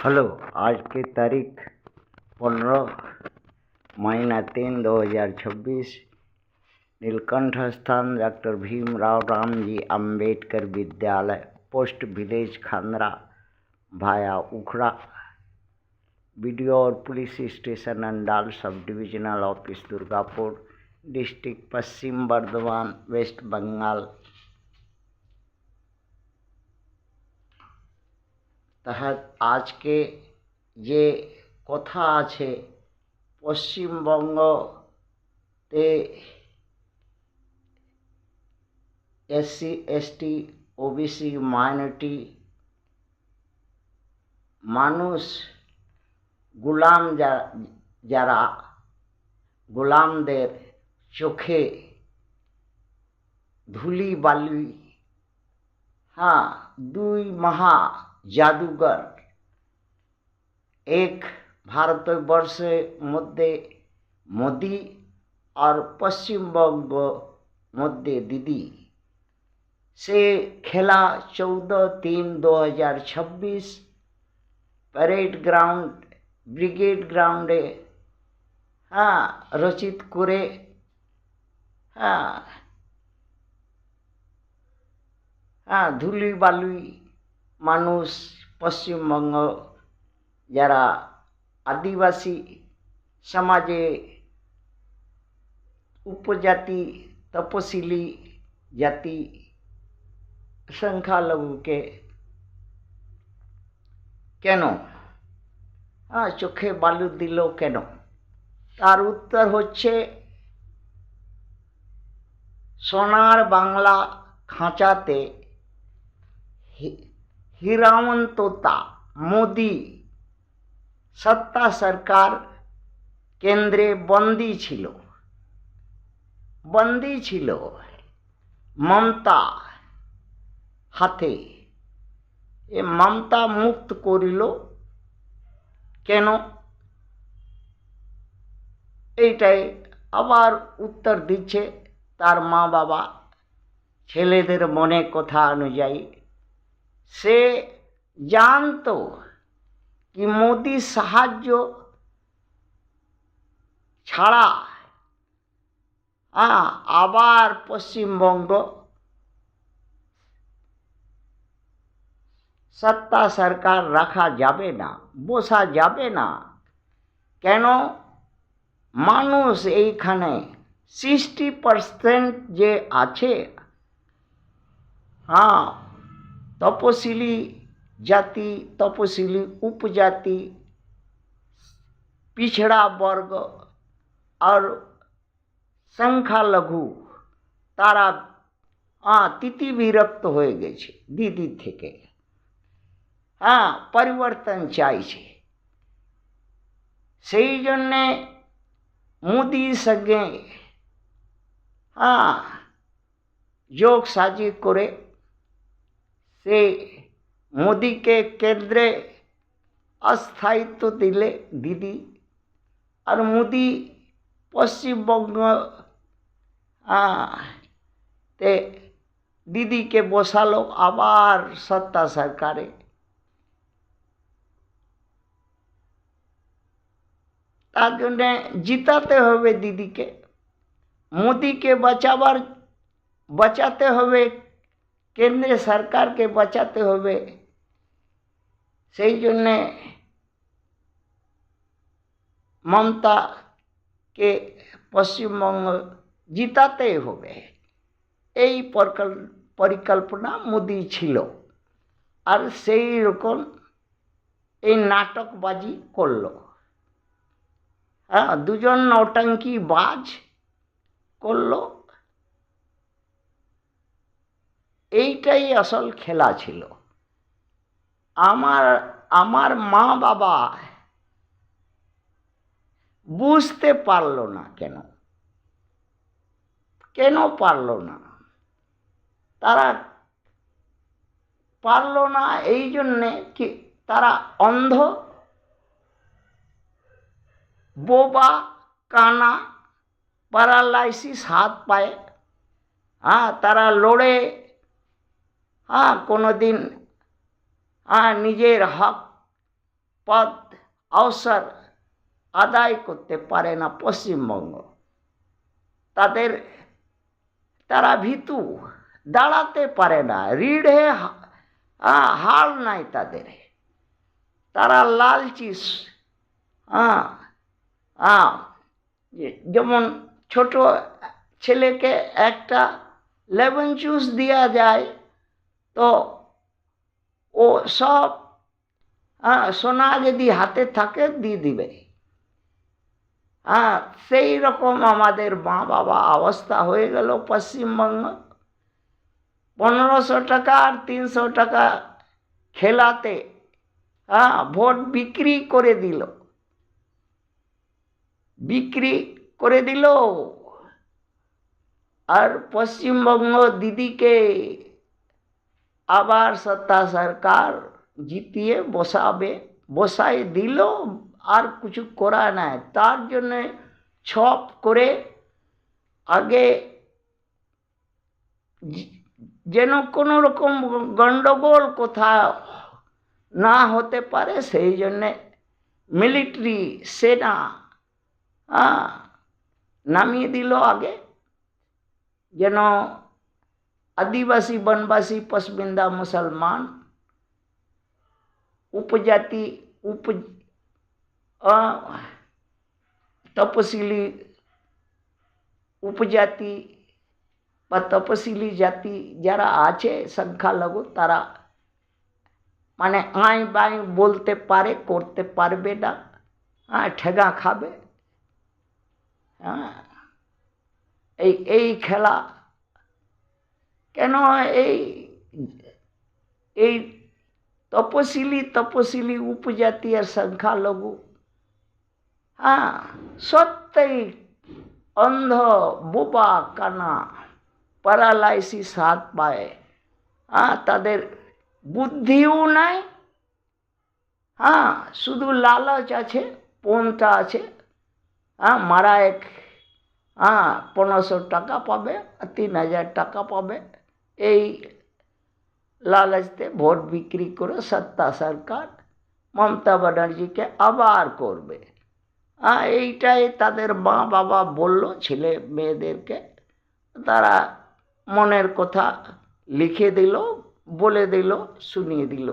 Hello. आज की तारीख 15 महीना 3 2026। नीलकंठ स्थान डॉक्टर भीमराव रामजी अंबेडकर विद्यालय, पोस्ट विलेज खांद्रा भाया उखड़ा। बीडीओ और police station Andal, sub divisional office Durgapur, district Paschim Bardhaman, west Bengal. तहत आज के ये कथा आछे पश्चिम बंगते एससी एसटी ओबीसी माइनरिटी मानुष गुलाम যারা গোলামদের চোখে ধুলি বালি, দুই মহা जादूगर एक भारतवर्षे मध्य मोदी और पश्चिम बंग मध्य दीदी से खेला 14-3-2026 परेड ग्राउंड ब्रिगेड ग्राउंडे रचित करे धूलि बालुई मानुष पश्चिमबंग যারা आदिवासी समाजे उपजाति तपशिली जाति संख्यालघु के केनो चोखे बालू दिल केनो? तार उत्तर होच्छे सोनार बांगला खाँचाते हिरामंतोता मोदी सत्ता सरकार केंद्रे बंदी छिलो ममता हाथे। ए ममता मुक्त करिल केन? एटाई आबार उत्तर दिच्छे तार मा बाबा छेलेदेर मने कथा अनुयायी से जानतो कि मोदी साहाज्य छाड़ा आबार पश्चिमबंग सत्ता सरकार रखा जाबे ना, बसा जाबे ना। केन? मानुष एइखाने 60% जे आछे तपशिली जाति, तपशिली उपजाति, पिछड़ा वर्ग और संख्यालघु तारा तिथि विरक्त हो गए दीदी थेके परिवर्तन चाइछे। सेई जन्ने मोदी संगे जोग साजी करे से मोदी के केंद्रे अस्थायित्व दिले दीदी और मोदी पश्चिम बंग ते दीदी के बसालो आबार सत्ता सरकारे। तार जन्ने जिताते होबे दीदी के, मोदी के बचाते होबे, केंद्र सरकार के बचाते होबे। सेई जन्ने ममता के पश्चिमबंग जिताते होबे এই परिकल्पना मोदी छिलो और सेई रकम এই नाटकबाजी करलो। दुजन नौटंकी बाज करलो। এইটাই আসল খেলা ছিল। আমার মা বাবা বুঝতে পারলো না কেন পারলো না? তারা পারলো না এই জন্যে কি তারা অন্ধ, বোবা, কানা, প্যারালাইসিস हाथ पाए। तारा लड़े कोनोदिन निजेर हक পদ অবসর আদায় করতে পারে না পশ্চিমবঙ্গ। তারা ভীতু, দাঁড়াতে পারে না, রিড়ে হাল নাই তাদের। তারা লালচি। যেমন ছোট ছেলেকে একটা লেমন জুস দেওয়া যায় তো ও সব সোনা যদি হাতে থাকে দিয়ে দিবে। সেই রকম আমাদের মা বাবা অবস্থা হয়ে গেল পশ্চিমবঙ্গ। 1500 টাকা আর 300 টাকা খেলাতে ভোট বিক্রি করে দিল। আর পশ্চিমবঙ্গ দিদিকে আবার সত্তা সরকার জিতিয়ে বসাই দিল। আর কিছু করা নাই। তার জন্যে ছপ করে আগে যেন কোনো রকম গন্ডগোল কোথাও না হতে পারে, সেই জন্যে মিলিটারি সেনা নামিয়ে দিল আগে, যেন আদিবাসী বনবাসী পশমিন্দা মুসলমান উপজাতি তপশিলি উপজাতি বা তপশিলি জাতি যারা আছে সংখ্যালঘু, তারা মানে আই বাই বলতে পারে, করতে পারবে না, ঠেগা খাবে। এই খেলা কেন? এই তপশিলি উপজাতি আর সংখ্যালঘু সত্যই অন্ধ, বোবা, কানা, প্যারালাইসিস হাত পায়ে, তাদের বুদ্ধিও নাই। শুধু লালচ আছে, পণটা আছে। মারা 1500 টাকা পাবে, 3000 টাকা পাবে, এই লালচতে ভোট বিক্রি করে সত্তা সরকার মমতা ব্যানার্জিকে আবার করবে। এইটাই তাদের মা বাবা বলল ছেলে মেয়েদেরকে। তারা মনের কথা লিখে দিল, বলে দিল, শুনিয়ে দিল।